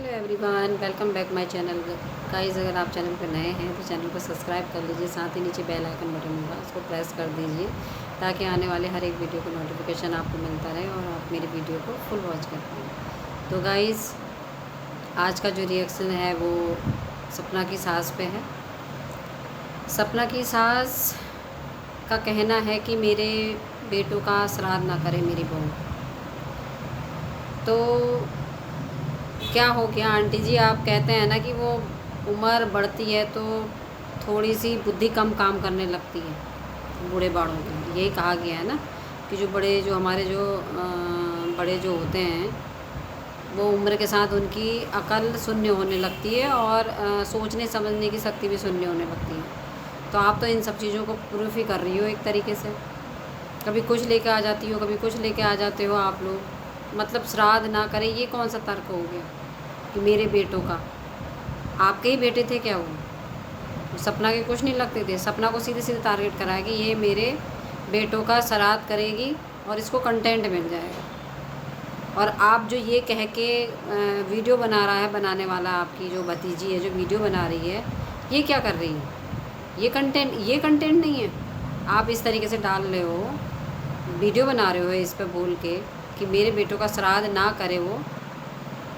Hello everyone, welcome back my channel. Guys, अगर आप channel पर नए हैं तो चैनल को सब्सक्राइब कर लीजिए, साथ ही नीचे बेल आइकन बटन होगा उसको प्रेस कर दीजिए ताकि आने वाले हर एक वीडियो को नोटिफिकेशन आपको मिलता रहे और आप मेरी वीडियो को फुल वॉच कर पाएँ। तो गाइस, आज का जो रिएक्शन है वो सपना की सास पे है। सपना की सास का कहना है कि मेरे बेटों का श्राद्ध ना करे मेरी बहू। तो क्या हो गया आंटी जी, आप कहते हैं ना कि वो उम्र बढ़ती है तो थोड़ी सी बुद्धि कम काम करने लगती है बूढ़े बाड़ों की। यही कहा गया है ना कि जो हमारे बड़े जो होते हैं वो उम्र के साथ उनकी अकल शून्य होने लगती है और सोचने समझने की शक्ति भी शून्य होने लगती है। तो आप तो इन सब चीज़ों को प्रूफ ही कर रही हो एक तरीके से। कभी कुछ लेके आ जाती हो, कभी कुछ लेके आ जाते हो आप लोग। मतलब श्राद्ध ना करें, ये कौन सा तर्क हो गया कि मेरे बेटों का? आपके ही बेटे थे क्या वो? सपना के कुछ नहीं लगते थे। सपना को सीधे सीधे टारगेट कराया कि ये मेरे बेटों का श्राद्ध करेगी और इसको कंटेंट मिल जाएगा। और आप जो ये कह के वीडियो बना रहा है, बनाने वाला आपकी जो भतीजी है जो वीडियो बना रही है, ये क्या कर रही है? ये कंटेंट नहीं है। आप इस तरीके से डाल रहे हो, वीडियो बना रहे हो इस पे बोल के कि मेरे बेटों का श्राद्ध ना करे वो।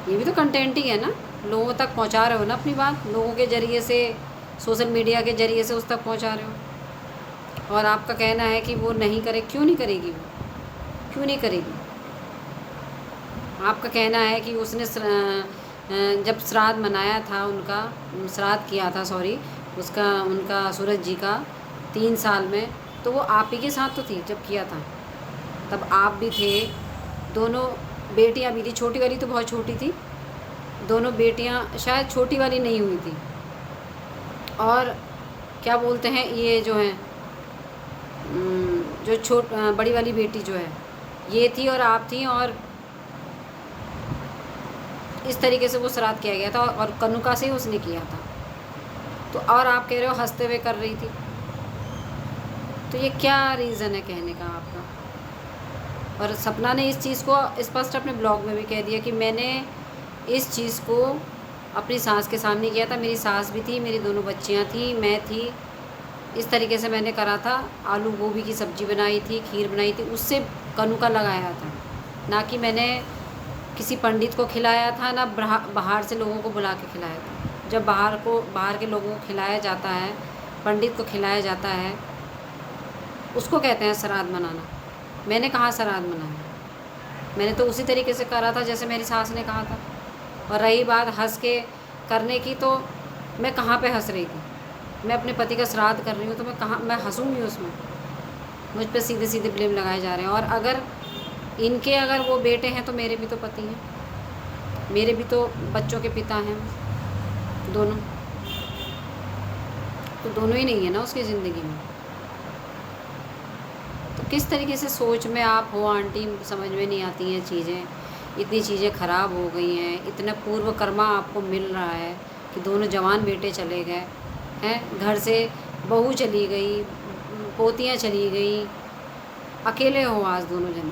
ये भी तो कंटेंट ही है ना। लोगों तक पहुंचा रहे हो ना अपनी बात, लोगों के ज़रिए से, सोशल मीडिया के ज़रिए से उस तक पहुंचा रहे हो। और आपका कहना है कि वो नहीं करे। क्यों नहीं करेगी वो? क्यों नहीं करेगी? आपका कहना है कि उसने जब श्राद्ध मनाया था, उनका श्राद्ध किया था, सॉरी, उनका सूरज जी का 3 साल में, तो वो आप ही के साथ तो थी जब किया था। तब आप भी थे, दोनों बेटियां भी थी। छोटी वाली तो बहुत छोटी थी, दोनों बेटियां शायद छोटी वाली नहीं हुई थी। और क्या बोलते हैं ये जो है जो बड़ी वाली बेटी जो है ये थी और आप थी, और इस तरीके से वो श्राद्ध किया गया था और कनुका से ही उसने किया था। तो और आप कह रहे हो हंसते हुए कर रही थी। तो ये क्या रीज़न है कहने का आपका? और सपना ने इस चीज़ को स्पष्ट अपने ब्लॉग में भी कह दिया कि मैंने इस चीज़ को अपनी सास के सामने किया था। मेरी सास भी थी, मेरी दोनों बच्चियां थी, मैं थी। इस तरीके से मैंने करा था। आलू गोभी की सब्ज़ी बनाई थी, खीर बनाई थी, उससे कनुका लगाया था। ना कि मैंने किसी पंडित को खिलाया था, ना बाहर से लोगों को बुला के खिलाया था। जब बाहर के लोगों को खिलाया जाता है, पंडित को खिलाया जाता है, उसको कहते हैं श्राद्ध मनाना। मैंने कहाँ श्राद्ध मनाया? मैंने तो उसी तरीके से करा था जैसे मेरी सास ने कहा था। और रही बात हंस के करने की, तो मैं कहाँ पे हंस रही थी? मैं अपने पति का श्राद्ध कर रही हूँ तो मैं हंसूँगी उसमें? मुझ पे सीधे सीधे ब्लेम लगाए जा रहे हैं। और अगर वो बेटे हैं तो मेरे भी तो पति हैं, मेरे भी तो बच्चों के पिता हैं दोनों। तो दोनों ही नहीं है ना उसकी ज़िंदगी में। तो किस तरीके से सोच में आप हो आंटी, समझ में नहीं आती हैं चीज़ें। इतनी चीज़ें ख़राब हो गई हैं, इतना पूर्व कर्मा आपको मिल रहा है कि दोनों जवान बेटे चले गए हैं, घर से बहू चली गई, पोतियाँ चली गई, अकेले हो आज दोनों जने,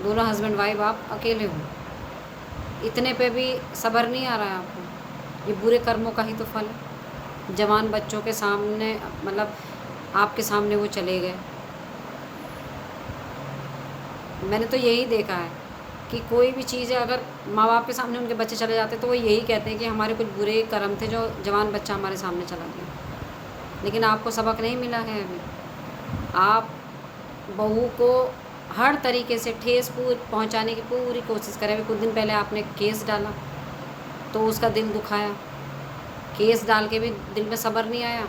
दोनों हस्बैंड वाइफ आप अकेले हो। इतने पे भी सब्र नहीं आ रहा है आपको। ये बुरे कर्मों का ही तो फल है। जवान बच्चों के सामने, मतलब आपके सामने वो चले गए। मैंने तो यही देखा है कि कोई भी चीज़ है, अगर माँ बाप के सामने उनके बच्चे चले जाते तो वो यही कहते हैं कि हमारे कुछ बुरे कर्म थे जो जवान बच्चा हमारे सामने चला गया। लेकिन आपको सबक नहीं मिला है अभी। आप बहू को हर तरीके से ठेस पहुँचाने की पूरी कोशिश करें। अभी कुछ दिन पहले आपने केस डाला तो उसका दिल दुखाया। केस डाल के भी दिल में सब्र नहीं आया।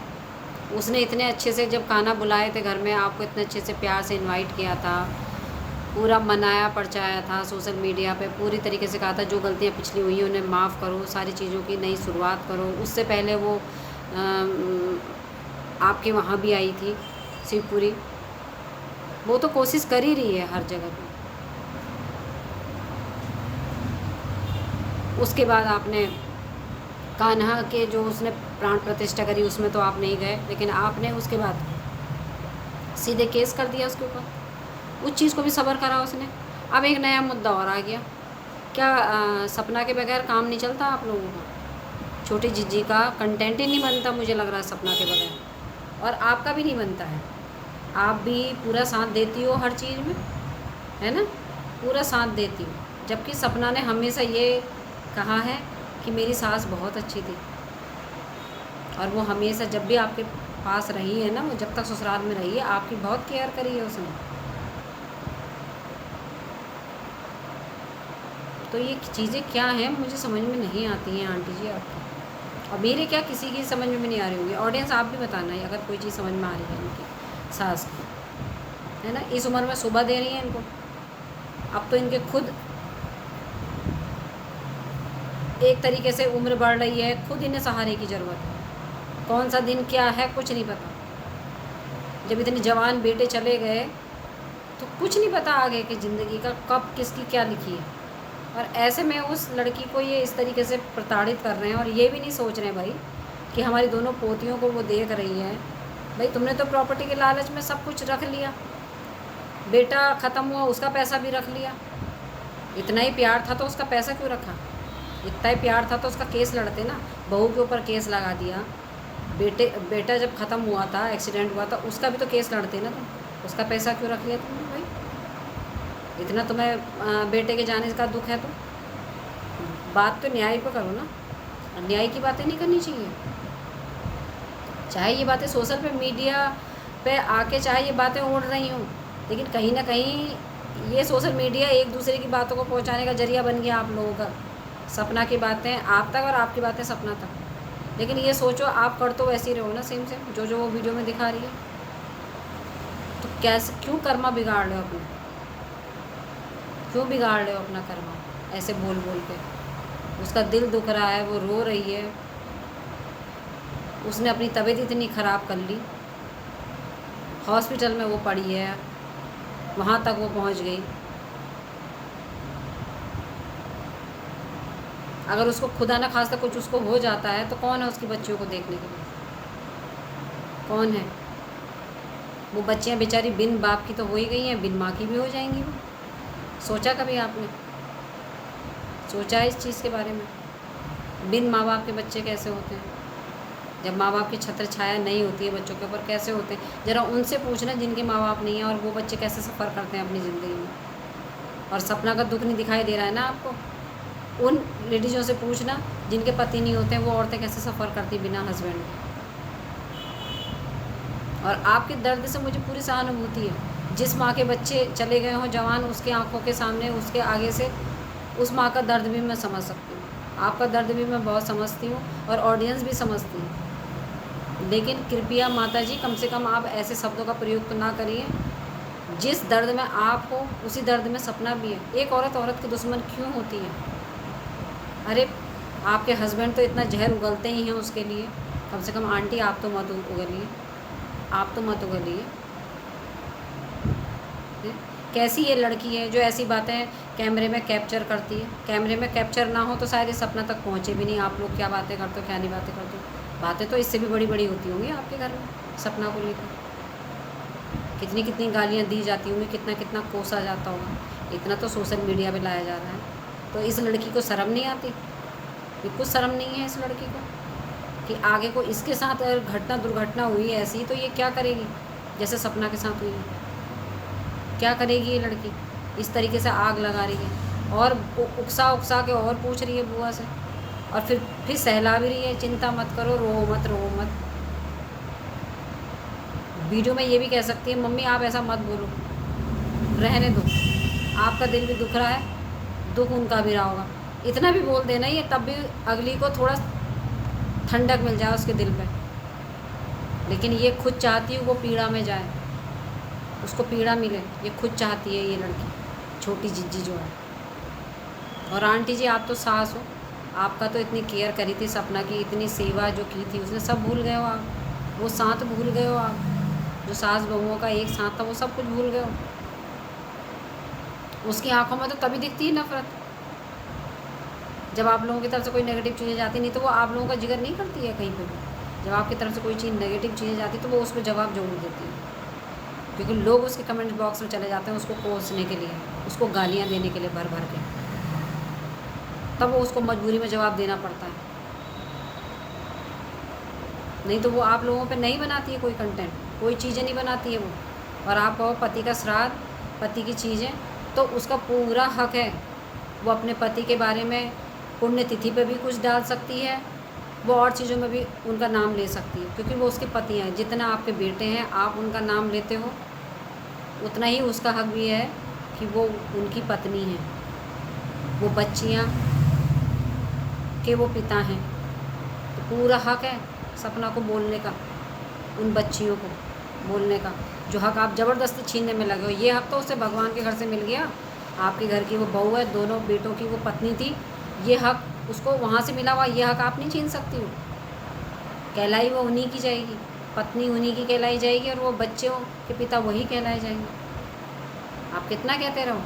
उसने इतने अच्छे से जब खाना बुलाए थे घर में, आपको इतने अच्छे से प्यार से इनवाइट किया था, पूरा मनाया परचाया था, सोशल मीडिया पे पूरी तरीके से कहा था जो गलतियाँ पिछली हुई हैं उन्हें माफ़ करो, सारी चीज़ों की नई शुरुआत करो। उससे पहले वो आपके वहाँ भी आई थी शिवपुरी। वो तो कोशिश कर ही रही है हर जगह पे। उसके बाद आपने कान्हा के जो उसने प्राण प्रतिष्ठा करी उसमें तो आप नहीं गए, लेकिन आपने उसके बाद सीधे केस कर दिया उसके ऊपर। उस चीज़ को भी सब्र करा उसने। अब एक नया मुद्दा और आ गया क्या सपना के बगैर काम नहीं चलता आप लोगों का? छोटी जिज्जी का कंटेंट ही नहीं बनता मुझे लग रहा है सपना के बगैर, और आपका भी नहीं बनता है। आप भी पूरा साथ देती हो हर चीज़ में, है ना, पूरा साथ देती हो, जबकि सपना ने हमेशा ये कहा है कि मेरी सास बहुत अच्छी थी, और वो हमेशा जब भी आपके पास रही है ना, वो जब तक ससुराल में रही है आपकी बहुत केयर करी है उसने। तो ये चीज़ें क्या हैं मुझे समझ में नहीं आती हैं आंटी जी आपकी, और मेरे क्या किसी की समझ में नहीं आ रही होगी। ऑडियंस आप भी बताना है अगर कोई चीज़ समझ में आ रही है इनकी सास की, है ना। इस उम्र में सुबह दे रही हैं इनको, अब तो इनके खुद एक तरीके से उम्र बढ़ रही है, खुद इन्हें सहारे की ज़रूरत है। कौन सा दिन क्या है कुछ नहीं पता। जब इतने जवान बेटे चले गए तो कुछ नहीं पता आगे की ज़िंदगी का कब किसकी क्या लिखी है, और ऐसे में उस लड़की को ये इस तरीके से प्रताड़ित कर रहे हैं, और ये भी नहीं सोच रहे भाई कि हमारी दोनों पोतियों को वो देख रही है। भाई तुमने तो प्रॉपर्टी के लालच में सब कुछ रख लिया, बेटा ख़त्म हुआ उसका पैसा भी रख लिया। इतना ही प्यार था तो उसका पैसा क्यों रखा? इतना ही प्यार था तो उसका केस लड़ते ना, बहू के ऊपर केस लगा दिया। बेटा जब ख़त्म हुआ था, एक्सीडेंट हुआ था, उसका भी तो केस लड़ते ना तुम, उसका पैसा क्यों रख लिया तुमने भाई? इतना तुम्हें बेटे के जाने का दुख है तो बात तो न्याय पे करो ना, अन्याय की बातें नहीं करनी चाहिए। चाहे ये बातें सोशल पे मीडिया पे आके चाहे ये बातें उड़ रही हों, लेकिन कहीं ना कहीं ये सोशल मीडिया एक दूसरे की बातों को पहुंचाने का जरिया बन गया आप लोगों का। सपना की बातें आप तक और आपकी बातें सपना तक, लेकिन ये सोचो आप कर तो वैसे ही रहो ना सेम सेम जो वो वीडियो में दिखा रही है। तो कैसे क्यों कर्मा बिगाड़ रहे हो अपना, क्यों बिगाड़ रहे हो अपना कर्मा ऐसे बोल बोल के? उसका दिल दुख रहा है, वो रो रही है, उसने अपनी तबीयत इतनी ख़राब कर ली, हॉस्पिटल में वो पड़ी है, वहाँ तक वो पहुँच गई। अगर उसको खुदा न खास्ता कुछ उसको हो जाता है तो कौन है उसकी बच्चियों को देखने के लिए? कौन है? वो बच्चियाँ बेचारी बिन बाप की तो हो ही गई हैं, बिन माँ की भी हो जाएंगी वो। सोचा कभी आपने? सोचा है इस चीज़ के बारे में? बिन माँ बाप के बच्चे कैसे होते हैं? जब माँ बाप की छत्र छाया नहीं होती है बच्चों के ऊपर, कैसे होते हैं? ज़रा उनसे पूछना जिनके माँ बाप नहीं हैं, और वो बच्चे कैसे सफ़र करते हैं अपनी ज़िंदगी में। और सपना का दुख नहीं दिखाई दे रहा है ना आपको? उन लेडीज़ों से पूछना जिनके पति नहीं होते हैं, वो औरतें कैसे सफ़र करती बिना हस्बैंड के। और आपके दर्द से मुझे पूरी सहानुभूति है। जिस माँ के बच्चे चले गए हों जवान, उसके आंखों के सामने, उसके आगे से उस माँ का दर्द भी मैं समझ सकती हूँ, आपका दर्द भी मैं बहुत समझती हूँ, और ऑडियंस भी समझती है। लेकिन कृपया माता जी कम से कम आप ऐसे शब्दों का प्रयोग तो ना करिए। जिस दर्द में आप हो उसी दर्द में सपना भी है। एक औरत की दुश्मन क्यों होती है? अरे आपके हस्बैंड तो इतना जहर उगलते ही हैं उसके लिए, कम से कम आंटी आप तो मत उगलिए, आप तो मत उगलिए। कैसी ये लड़की है जो ऐसी बातें कैमरे में कैप्चर करती है? कैमरे में कैप्चर ना हो तो शायद इस सपना तक पहुँचे भी नहीं। आप लोग क्या बातें करते हो, क्या नहीं बातें करते हो? बातें तो इससे भी बड़ी बड़ी होती होंगी आपके घर में सपना को लेकर। कितनी कितनी गालियाँ दी जाती होंगी, कितना कितना कोसा जाता होगा। इतना तो सोशल मीडिया पे लाया जा रहा है, तो इस लड़की को शर्म नहीं आती? ये कुछ शर्म नहीं है इस लड़की को कि आगे को इसके साथ अगर दुर्घटना हुई ऐसी तो ये क्या करेगी? जैसे सपना के साथ हुई है, क्या करेगी ये लड़की? इस तरीके से आग लगा रही है, और उकसा के और पूछ रही है बुआ से, और फिर सहला भी रही है, चिंता मत करो, रो मत। वीडियो में ये भी कह सकती है, मम्मी आप ऐसा मत बोलो, रहने दो, आपका दिल भी दुख रहा है, दुख उनका भी रहा होगा। इतना भी बोल देना ये, तब भी अगली को थोड़ा ठंडक मिल जाए उसके दिल पे। लेकिन ये खुद चाहती है वो पीड़ा में जाए, उसको पीड़ा मिले, ये खुद चाहती है ये लड़की, छोटी जिज्जी जो है। और आंटी जी आप तो सास हो, आपका तो इतनी केयर करी थी सपना की, इतनी सेवा जो की थी उसने सब भूल गए हो आप। वो साथ भूल गए हो आप, जो सास बहुओं का एक साथ था वो सब कुछ भूल गए हो। उसकी आंखों में तो तभी दिखती है नफरत जब आप लोगों की तरफ से कोई नेगेटिव चीज़ें जाती, नहीं तो वो आप लोगों का जिक्र नहीं करती है कहीं पे भी। जब आपकी तरफ से कोई चीज़ नेगेटिव चीज़ें जाती तो वो उस पर जवाब जरूर देती है, क्योंकि लोग उसके कमेंट बॉक्स में चले जाते हैं उसको कोसने के लिए, उसको गालियाँ देने के लिए भर भर के। तब वो उसको मजबूरी में जवाब देना पड़ता है। नहीं तो वो आप लोगों पे नहीं बनाती है कोई कंटेंट, कोई चीज़ें नहीं बनाती है वो। और आप कहो पति का श्राद्ध, पति की चीज़ें, तो उसका पूरा हक है, वो अपने पति के बारे में पुण्यतिथि पे भी कुछ डाल सकती है, वो और चीज़ों में भी उनका नाम ले सकती है, क्योंकि वो उसके पति हैं। जितना आपके बेटे हैं आप उनका नाम लेते हो, उतना ही उसका हक भी है कि वो उनकी पत्नी है, वो बच्चियाँ के वो पिता हैं। तो पूरा हक है सपना को बोलने का, उन बच्चियों को बोलने का, जो हक आप ज़बरदस्ती छीनने में लगे हो। ये हक तो उसे भगवान के घर से मिल गया, आपके घर की वो बहू है, दोनों बेटों की वो पत्नी थी, ये हक उसको वहाँ से मिला हुआ, ये हक आप नहीं छीन सकती हो। कहलाई वो उन्हीं की जाएगी, पत्नी उन्हीं की कहलाई जाएगी, और वो बच्चों के पिता वही कहलाए जाएंगे। आप कितना कहते रहो,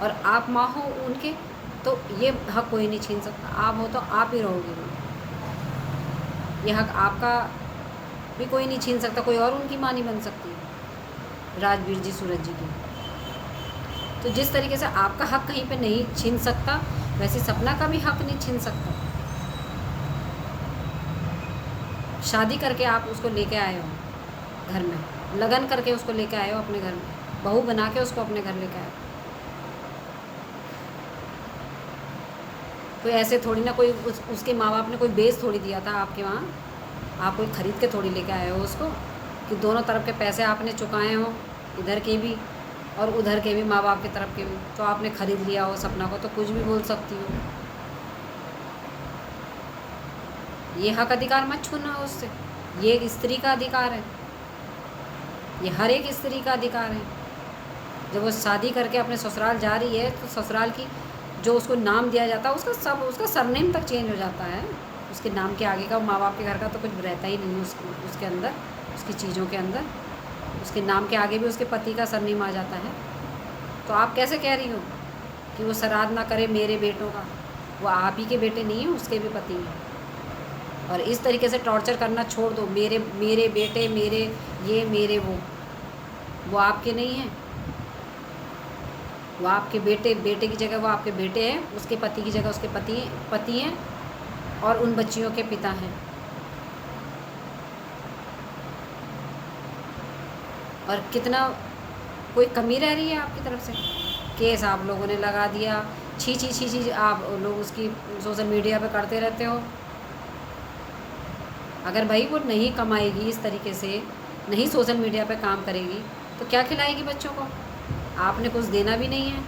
और आप माँ हो उनके, तो ये हक कोई नहीं छीन सकता। आप हो तो आप ही रहोगे, ये हक आपका भी कोई नहीं छीन सकता, कोई और उनकी माँ नहीं बन सकती राजवीर जी, सूरज जी की। तो जिस तरीके से आपका हक कहीं पे नहीं छीन सकता, वैसे सपना का भी हक नहीं छीन सकता। शादी करके आप उसको लेके आए हो घर में, लगन करके उसको लेके आए हो अपने घर में, बहू बना के उसको अपने घर लेके आए हो। कोई ऐसे थोड़ी ना, कोई उसके माँ बाप ने कोई बेच थोड़ी दिया था आपके वहाँ, आप कोई ख़रीद के थोड़ी लेके आए हो उसको, कि दोनों तरफ के पैसे आपने चुकाए हो, इधर के भी और उधर के भी, माँ बाप की तरफ के भी, तो आपने ख़रीद लिया हो सपना को, तो कुछ भी बोल सकती हो। ये हक अधिकार मत छूना उससे, ये एक स्त्री का अधिकार है, ये हर एक स्त्री का अधिकार है। जब वो शादी करके अपने ससुराल जा रही है, तो ससुराल की जो उसको नाम दिया जाता है, उसका सरनेम तक चेंज हो जाता है। उसके नाम के आगे का माँ बाप के घर का तो कुछ रहता ही नहीं उसके अंदर, उसकी चीज़ों के अंदर। उसके नाम के आगे भी उसके पति का सरनेम आ जाता है। तो आप कैसे कह रही हो कि वो श्राद्ध ना करे मेरे बेटों का? वो आप ही के बेटे नहीं हैं, उसके भी पति हैं। और इस तरीके से टॉर्चर करना छोड़ दो, मेरे बेटे, मेरे ये, मेरे वो आपके नहीं हैं। वो आपके बेटे की जगह वो आपके बेटे हैं, उसके पति की जगह उसके पति हैं, और उन बच्चियों के पिता हैं। और कितना कोई कमी रह रही है आपकी तरफ से? केस आप लोगों ने लगा दिया, छी आप लोग उसकी सोशल मीडिया पे करते रहते हो। अगर भाई वो नहीं कमाएगी इस तरीके से, नहीं सोशल मीडिया पे काम करेगी, तो क्या खिलाएगी बच्चों को? आपने कुछ देना भी नहीं है,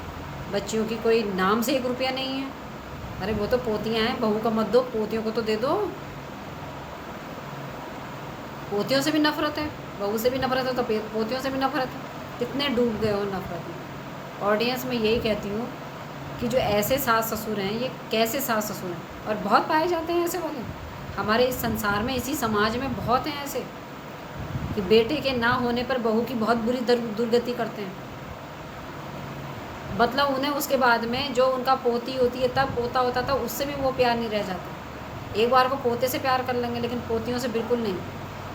बच्चियों की कोई नाम से 1 रुपया नहीं है। अरे वो तो पोतियाँ हैं, बहू का मत दो, पोतियों को तो दे दो। पोतियों से भी नफरत है, बहू से भी नफरत है, तो पोतियों से भी नफरत है। कितने डूब गए हो नफरत में। ऑडियंस में यही कहती हूँ कि जो ऐसे सास ससुर हैं, ये कैसे सास ससुर हैं, और बहुत पाए जाते हैं ऐसे वाले हमारे इस संसार में, इसी समाज में बहुत हैं ऐसे, कि बेटे के ना होने पर बहू की बहुत बुरी दुर्गति करते हैं। मतलब उन्हें उसके बाद में जो उनका पोती होती है, तब पोता होता था, उससे भी वो प्यार नहीं रह जाता। एक बार वो पोते से प्यार कर लेंगे, लेकिन पोतियों से बिल्कुल नहीं।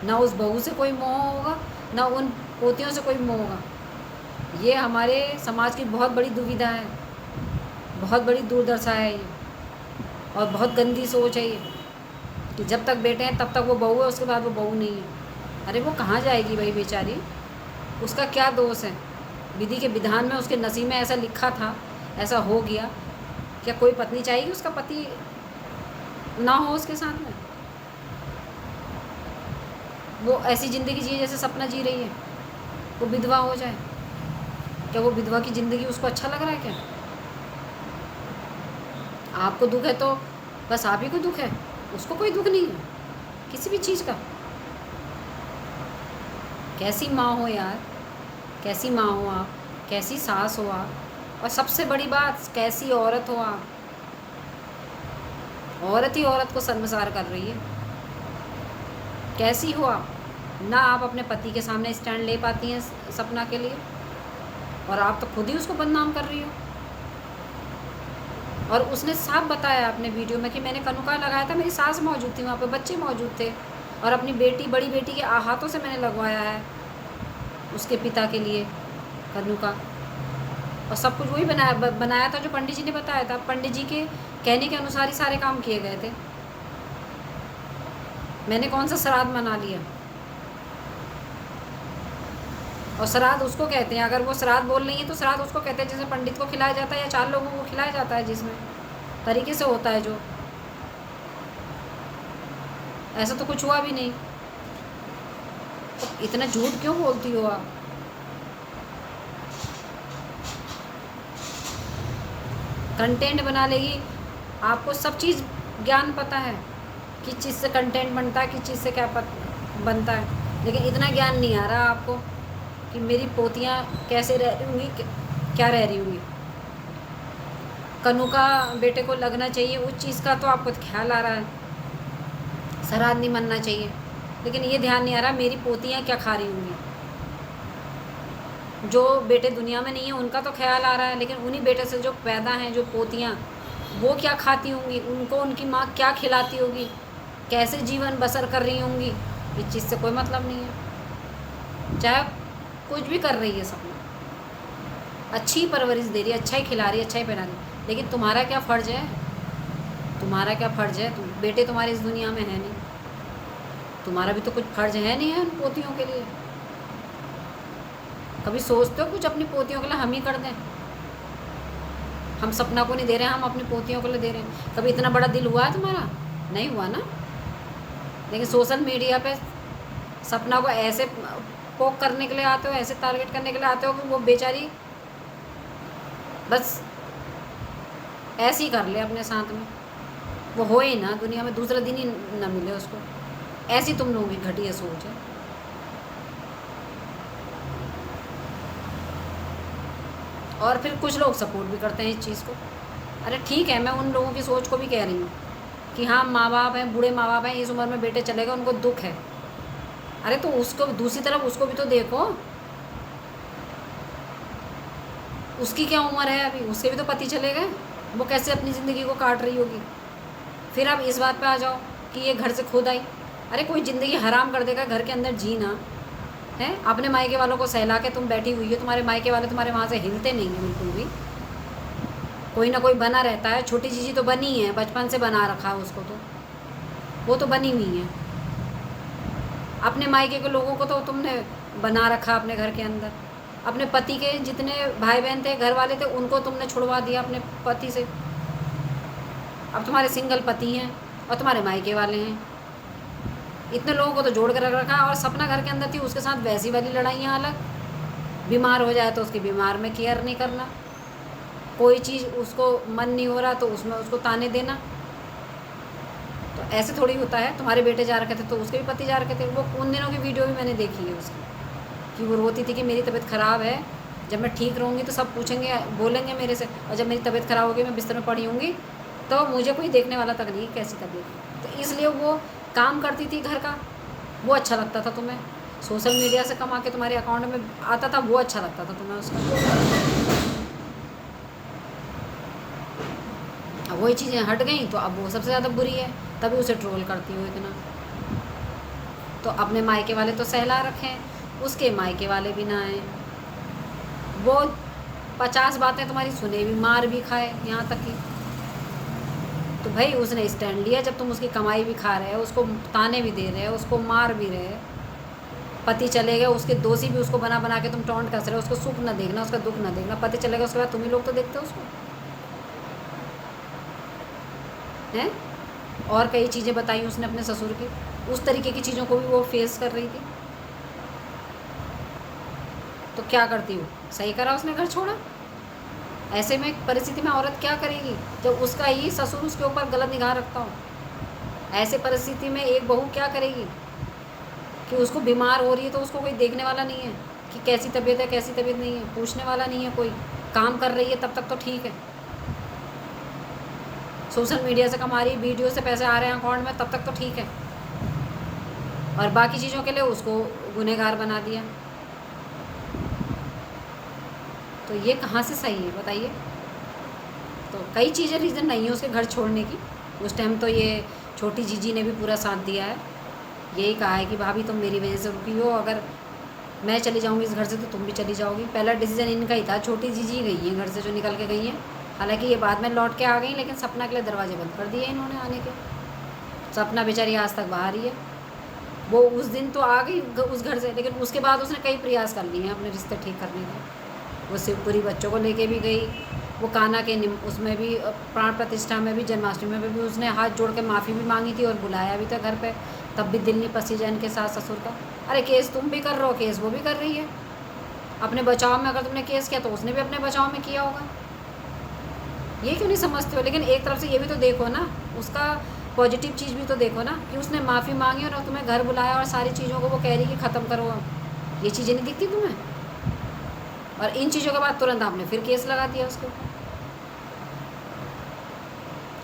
ना उस बहू से कोई मोह होगा, ना उन पोतियों से कोई मोह होगा। ये हमारे समाज की बहुत बड़ी दुविधा है, बहुत बड़ी दुर्दशा है ये, और बहुत गंदी सोच है ये, कि जब तक बेटे हैं तब तक वो बहू है, उसके बाद वो बहू नहीं है। अरे वो कहाँ जाएगी भाई बेचारी? उसका क्या दोष है? विधि के विधान में उसके नसीब में ऐसा लिखा था, ऐसा हो गया। क्या कोई पत्नी चाहेगी उसका पति ना हो उसके साथ में? वो ऐसी ज़िंदगी जिए जैसे सपना जी रही है, वो विधवा हो जाए। क्या वो विधवा की ज़िंदगी उसको अच्छा लग रहा है क्या? आपको दुख है तो बस आप ही को दुख है, उसको कोई दुख नहीं है किसी भी चीज़ का। कैसी माँ हो यार, कैसी माँ हो आप, कैसी सास हो आप, और सबसे बड़ी बात कैसी औरत हो आप। औरत ही औरत को शर्मसार कर रही है। कैसी हो आप? ना आप अपने पति के सामने स्टैंड ले पाती हैं सपना के लिए, और आप तो खुद ही उसको बदनाम कर रही हो। और उसने साफ बताया अपने वीडियो में कि मैंने कनुका लगाया था, मेरी सास मौजूद थी वहाँ पे, बच्चे मौजूद थे, और अपनी बड़ी बेटी के हाथों से मैंने लगवाया है उसके पिता के लिए कनुका। और सब कुछ वही बनाया था जो पंडित जी ने बताया था। पंडित जी के कहने के अनुसार ही सारे काम किए गए थे। मैंने कौन सा श्राद्ध मना लिया? और श्राद्ध उसको कहते हैं, अगर वो श्राद्ध बोल रही है तो श्राद्ध उसको कहते हैं जिसमें पंडित को खिलाया जाता है या 4 लोगों को खिलाया जाता है, जिसमें तरीके से होता है। जो ऐसा तो कुछ हुआ भी नहीं। तो इतना झूठ क्यों बोलती हो आप? कंटेंट बना लेगी, आपको सब चीज़ ज्ञान पता है, किस चीज़ से कंटेंट बनता है, किस चीज़ से क्या बनता है, लेकिन इतना ज्ञान नहीं आ रहा आपको कि मेरी पोतियाँ कैसे रह रही होंगी, क्या रह रही होंगी। कनू का बेटे को लगना चाहिए, उस चीज़ का तो आपको ख्याल आ रहा है। श्राद्ध नहीं मनना चाहिए, लेकिन ये ध्यान नहीं आ रहा मेरी पोतियाँ क्या खा रही होंगी। जो बेटे दुनिया में नहीं है उनका तो ख्याल आ रहा है, लेकिन उन्हीं बेटे से जो पैदा हैं, जो पोतियाँ, वो क्या खाती होंगी, उनको उनकी माँ क्या खिलाती होगी, कैसे जीवन बसर कर रही होंगी, इस चीज़ से कोई मतलब नहीं है। चाहे कुछ भी कर रही है सपना, अच्छी परवरिश दे रही है, अच्छा ही खिला रही है, अच्छा ही पहना रही है, लेकिन तुम्हारा क्या फ़र्ज़ है? तुम्हारा क्या फ़र्ज़ है? बेटे तुम्हारे इस दुनिया में है नहीं, तुम्हारा भी तो कुछ फ़र्ज़ है नहीं है उन पोतियों के लिए। कभी सोचते हो कुछ अपनी पोतियों के लिए हम ही कर दें? हम सपना को नहीं दे रहे हैं, हम अपनी पोतियों के लिए दे रहे हैं। कभी इतना बड़ा दिल हुआ है तुम्हारा? नहीं हुआ ना। लेकिन सोशल मीडिया पे सपना को ऐसे पोक करने के लिए आते हो, ऐसे टारगेट करने के लिए आते हो कि वो बेचारी बस ऐसे ही कर ले अपने साथ में, वो हो ही ना दुनिया में, दूसरा दिन ही ना मिले उसको। ऐसी तुम लोगों की घटिया सोच है। और फिर कुछ लोग सपोर्ट भी करते हैं इस चीज़ को। अरे ठीक है, मैं उन लोगों की सोच को भी कह रही हूँ कि हाँ, माँ बाप हैं, बूढ़े माँ बाप हैं, इस उम्र में बेटे चले गए, उनको दुख है। अरे तो उसको दूसरी तरफ उसको भी तो देखो, उसकी क्या उम्र है अभी, उसके भी तो पति चले गए, वो कैसे अपनी ज़िंदगी को काट रही होगी। फिर आप इस बात पे आ जाओ कि ये घर से खुद आई। अरे कोई ज़िंदगी हराम कर देगा घर के अंदर जीना है? अपने मायके वालों को सहला के तुम बैठी हुई हो, तुम्हारे मायके वाले तुम्हारे वहाँ से हिलते नहीं हैं बिल्कुल भी। कोई ना कोई बना रहता है। छोटी चीज़ी तो बनी है, बचपन से बना रखा है उसको, तो वो तो बनी हुई है। अपने मायके के लोगों को तो तुमने बना रखा अपने घर के अंदर। अपने पति के जितने भाई बहन थे, घर वाले थे, उनको तुमने छुड़वा दिया अपने पति से। अब तुम्हारे सिंगल पति हैं और तुम्हारे मायके वाले हैं। इतने लोगों को तो जोड़ कर रख रखा। और सपना घर के अंदर थी, उसके साथ वैसी वाली लड़ाइयाँ अलग। बीमार हो जाए तो उसकी बीमार में केयर नहीं करना, कोई चीज़ उसको मन नहीं हो रहा तो उसमें उसको ताने देना। तो ऐसे थोड़ी होता है। तुम्हारे बेटे जा रखे थे तो उसके भी पति जा रखे थे। वो उन दिनों की वीडियो भी मैंने देखी है उसकी, कि वो रोती थी कि मेरी तबीयत ख़राब है, जब मैं ठीक रहूँगी तो सब पूछेंगे, बोलेंगे मेरे से, और जब मेरी तबीयत ख़राब होगी, मैं बिस्तर में पड़ी होंगी, तो मुझे कोई देखने वाला तक नहीं कैसी तबीयत। तो इसलिए वो काम करती थी घर का, वो अच्छा लगता था तुम्हें। सोशल मीडिया से कमा के तुम्हारे अकाउंट में आता था, वो अच्छा लगता था तुम्हें उसका। अब वही चीज़ें हट गई तो अब वो सबसे ज़्यादा बुरी है, तभी उसे ट्रोल करती हो इतना। तो अपने मायके वाले तो सहला रखें, उसके मायके वाले भी ना आए। वो 50 बातें तुम्हारी सुने भी, मार भी खाए यहाँ तक कि। तो भाई उसने स्टैंड लिया, जब तुम उसकी कमाई भी खा रहे हो, उसको ताने भी दे रहे हो, उसको मार भी रहे, पति चले गए, उसके दोषी भी उसको बना बना के तुम टॉन्ट कस रहे हो। उसको सुख ना देखना, उसका दुख ना देखना। पति चले गए उसके बाद तुम ही लोग तो देखते हो उसको, हैं? और कई चीज़ें बताई उसने अपने ससुर की, उस तरीके की चीज़ों को भी वो फेस कर रही थी। तो क्या करती हो? सही करा उसने घर छोड़ा। ऐसे में परिस्थिति में औरत क्या करेगी जब उसका ही ससुर उसके ऊपर गलत निगाह रखता हो? ऐसे परिस्थिति में एक बहू क्या करेगी कि उसको बीमार हो रही है तो उसको कोई देखने वाला नहीं है कि कैसी तबीयत है, कैसी तबीयत नहीं है, पूछने वाला नहीं है कोई। काम कर रही है तब तक तो ठीक है, सोशल मीडिया से कमा रही है, वीडियो से पैसे आ रहे हैं अकाउंट में, तब तक तो ठीक है। और बाकी चीज़ों के लिए उसको गुनहगार बना दिया। तो ये कहाँ से सही है बताइए? तो कई चीज़ें रीज़न नहीं है उसके घर छोड़ने की। उस टाइम तो ये छोटी जीजी ने भी पूरा साथ दिया है, यही कहा है कि भाभी तुम मेरी वजह से रुकी हो, अगर मैं चली जाऊँगी इस घर से तो तुम भी चली जाओगी। पहला डिसीजन इनका ही था। छोटी जीजी गई है घर से, जो निकल के गई हैं, हालांकि ये बाद में लौट के आ गई, लेकिन सपना के लिए दरवाजे बंद कर दिए इन्होंने आने के। सपना बेचारी आज तक बाहर ही है। वो उस दिन तो आ गई उस घर से, लेकिन उसके बाद उसने कई प्रयास कर लिए हैं अपने रिश्ते ठीक करने के। वो शिवपुरी बच्चों को लेके भी गई, वो कान्हा के उसमें भी प्राण प्रतिष्ठा में भी, जन्माष्टमी में भी उसने हाथ जोड़ के माफ़ी भी मांगी थी और बुलाया भी था घर पे, तब भी दिल नहीं पसीजा इनके सास ससुर का। अरे केस तुम भी कर रहे हो, केस वो भी कर रही है। अपने बचाव में अगर तुमने केस किया तो उसने भी अपने बचाव में किया होगा। ये क्यों नहीं समझते हो? लेकिन एक तरफ से ये भी तो देखो ना, उसका पॉजिटिव चीज़ भी तो देखो ना, कि उसने माफ़ी मांगी और तुम्हें घर बुलाया और सारी चीज़ों को वो कह रही कि ख़त्म करो। ये चीज़ें नहीं दिखती तुम्हें? और इन चीज़ों के बाद तुरंत आपने फिर केस लगा दिया उसके ऊपर।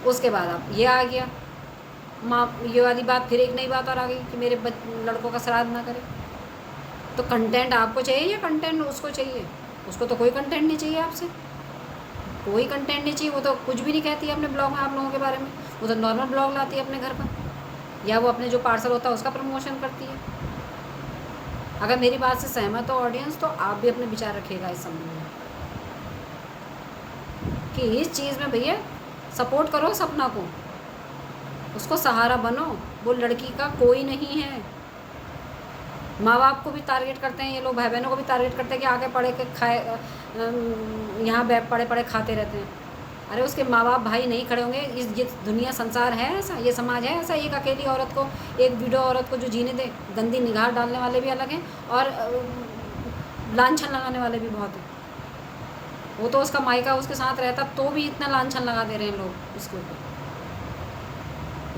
उसके बाद आप ये आ गया माँ, ये वाली बात, फिर एक नई बात और आ गई कि मेरे लड़कों का श्राद्ध ना करे। तो कंटेंट आपको चाहिए या कंटेंट उसको चाहिए? उसको तो कोई कंटेंट नहीं चाहिए आपसे, कोई कंटेंट नहीं चाहिए। वो तो कुछ भी नहीं कहती है अपने ब्लॉग में आप लोगों के बारे में। वो तो नॉर्मल ब्लॉग लाती है अपने घर पर, या वो अपने जो पार्सल होता है उसका प्रमोशन करती है। अगर मेरी बात से सहमत हो ऑडियंस, तो आप भी अपने विचार रखिएगा इस संबंध में कि इस चीज़ में भैया सपोर्ट करो सपना को, उसको सहारा बनो। वो लड़की का कोई नहीं है। माँ बाप को भी टारगेट करते हैं ये लोग, भाई बहनों को भी टारगेट करते हैं कि आगे पढ़े के खाए, यहाँ पढ़े पढ़े खाते रहते हैं। अरे उसके माँ बाप भाई नहीं खड़े होंगे? ये दुनिया संसार है ऐसा, ये समाज है ऐसा? एक अकेली औरत को, एक वीडियो औरत को जो जीने दे? गंदी निगाह डालने वाले भी अलग हैं और लांछन लगाने वाले भी बहुत हैं। वो तो उसका मायका उसके साथ रहता तो भी इतना लांछन लगा दे रहे हैं लोग उसके ऊपर।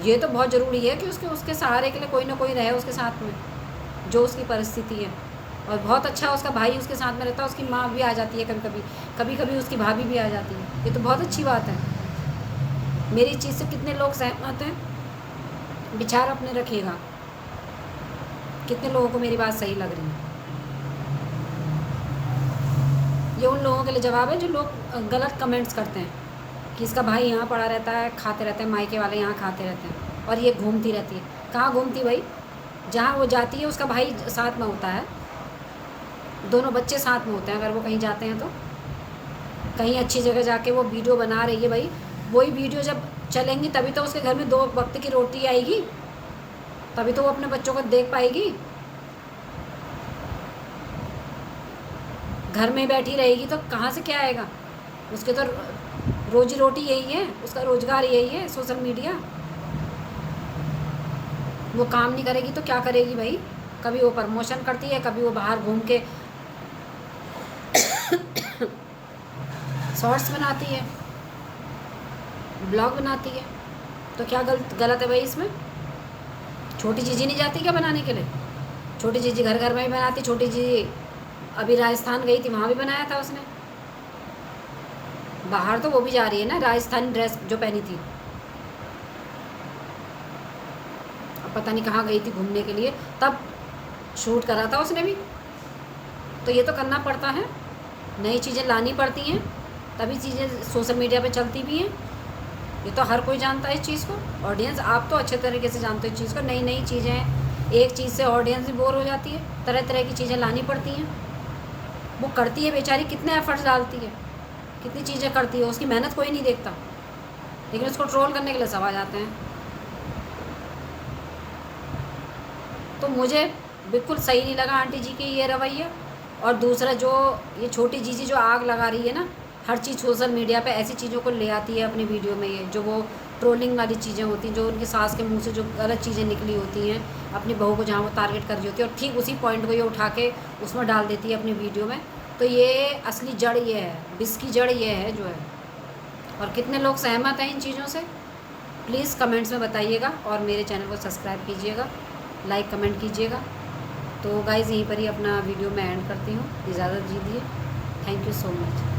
ये तो बहुत ज़रूरी है कि उसके सहारे के लिए कोई ना कोई रहे उसके साथ में, जो उसकी परिस्थिति है। और बहुत अच्छा उसका भाई उसके साथ में रहता है, उसकी माँ भी आ जाती है कभी कभी उसकी भाभी भी आ जाती है। ये तो बहुत अच्छी बात है। मेरी चीज़ से कितने लोग सहमत हैं? विचार अपने रखिएगा, कितने लोगों को मेरी बात सही लग रही है। ये उन लोगों के लिए जवाब है जो लोग गलत कमेंट्स करते हैं कि इसका भाई यहाँ पड़ा रहता है, खाते रहते हैं, मायके वाले यहाँ खाते रहते हैं और ये घूमती रहती है। कहाँ घूमती भाई? जहाँ वो जाती है उसका भाई साथ में होता है, दोनों बच्चे साथ में होते हैं। अगर वो कहीं जाते हैं तो कहीं अच्छी जगह जाके वो वीडियो बना रही है भाई, वही वीडियो जब चलेंगी तभी तो उसके घर में 2 वक्त की रोटी आएगी, तभी तो वो अपने बच्चों को देख पाएगी। घर में बैठी रहेगी तो कहाँ से क्या आएगा? उसके तो रोजी रोटी यही है, उसका रोजगार यही है, सोशल मीडिया। वो काम नहीं करेगी तो क्या करेगी भाई? कभी वो प्रमोशन करती है, कभी वो बाहर घूम के शॉर्ट्स बनाती है, ब्लॉग बनाती है। तो क्या गलत है भाई इसमें? छोटी चीज़ी नहीं जाती क्या बनाने के लिए? छोटी चीज़ी घर घर में भी बनाती। छोटी चीज़ी अभी राजस्थान गई थी, वहाँ भी बनाया था उसने। बाहर तो वो भी जा रही है ना, राजस्थानी ड्रेस जो पहनी थी। अब पता नहीं कहाँ गई थी घूमने के लिए, तब शूट करा था उसने भी। तो ये तो करना पड़ता है, नई चीज़ें लानी पड़ती हैं, तभी चीज़ें सोशल मीडिया पे चलती भी हैं। ये तो हर कोई जानता है इस चीज़ को। ऑडियंस आप तो अच्छे तरीके से जानते हो इस चीज़ को। नई नई चीज़ें हैं, एक चीज़ से ऑडियंस भी बोर हो जाती है, तरह तरह की चीज़ें लानी पड़ती हैं। वो करती है बेचारी, कितने एफर्ट्स डालती है, कितनी चीज़ें करती है, उसकी मेहनत कोई नहीं देखता, लेकिन उसको ट्रोल करने के लिए सब आ जाते हैं। तो मुझे बिल्कुल सही नहीं लगा आंटी जी की ये रवैया। और दूसरा जो ये छोटी जीजी जो आग लगा रही है ना, हर चीज़ सोशल मीडिया पे ऐसी चीज़ों को ले आती है अपनी वीडियो में, ये जो वो ट्रोलिंग वाली चीज़ें होती हैं, जो उनकी सास के मुंह से जो गलत चीज़ें निकली होती हैं अपनी बहू को, जहाँ वो टारगेट कर रही होती है, और ठीक उसी पॉइंट को ये उठा के उसमें डाल देती है अपनी वीडियो में। तो ये असली जड़ ये है, विष की जड़ ये है जो है। और कितने लोग सहमत हैं इन चीज़ों से? प्लीज़ कमेंट्स में बताइएगा और मेरे चैनल को सब्सक्राइब कीजिएगा, लाइक कमेंट कीजिएगा। तो गाइज़ यहीं पर ही अपना वीडियो मैं एंड करती हूँ, इजाज़त दीजिए। Thank you so much.